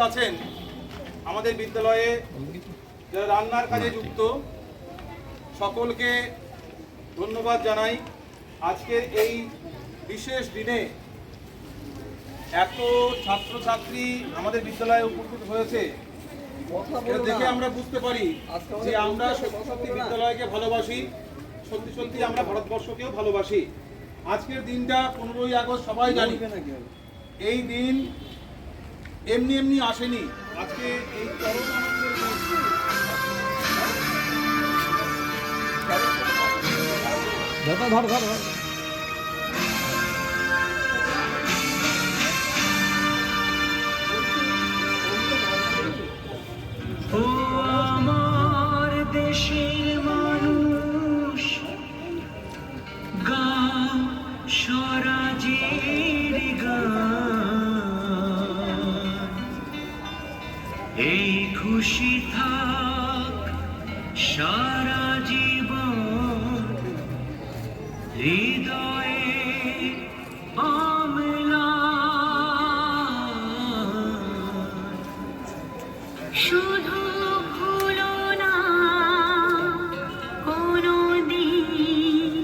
আছেন আমাদের বিদ্যালয়ে যারা রান্নার কাজে যুক্ত সকলকে ধন্যবাদ জানাই। আজকের এই বিশেষ দিনে এত ছাত্রছাত্রী আমাদের বিদ্যালয়ে উপস্থিত হয়েছে, এটা দেখে আমরা বুঝতে পারি যে আমরা সত্যি সত্যি বিদ্যালয়কে ভালোবাসি, সত্যি সত্যি আমরা ভারতবর্ষকেও ভালোবাসি। আজকের দিনটা 15ই আগস্ট সবাই জানি, এই দিন এমনি এমনি আসেনি। আজকে এই চরম আনন্দের আমার দেশের মানুষ গাও স্বরাজের গান, এই খুশি থাক সারা জীবন হৃদয়ে অম্লান। শুধু ভুলো না কোনো দিন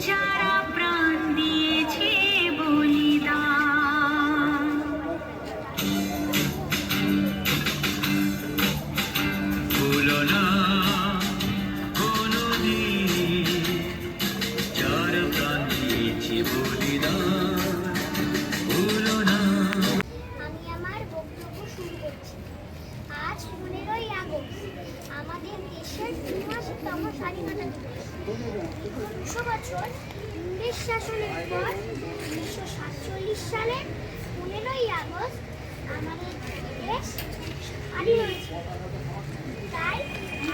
যারা প্রাণ দিয়েছে বলিদান। ভুলো না কোনো দিন যারা প্রাণ দিয়েছে বলিদান। ভুলো না। আমি আমার বক্তব্য শুরু করছি। আজ 15ই আগস্ট আমাদের দেশের 3মাসতম স্বাধীনতা দিবস। 200 বছর ইংরেজ শাসনের পর 1947 সালের 15ই আগস্ট আমাদের দেশ স্বাধীন হয়েছে। তাই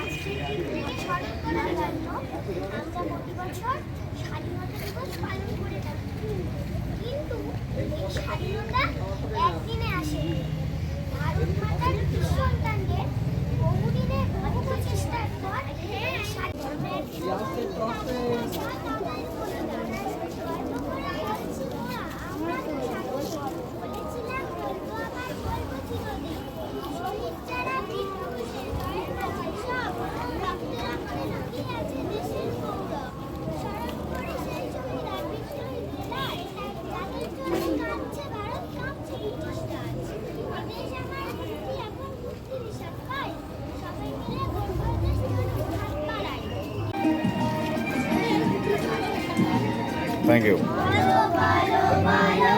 আজকের দিনটিকে স্মরণ করার জন্য আমরা প্রতি বছর স্বাধীনতা দিবস পালন করে থাকি। কিন্তু এই স্বাধীনতা একদিনে আসেনি। ভারত মাতার সন্তানদের বহুদিনের বহু প্রচেষ্টার পর Thank you. ভালো ভালো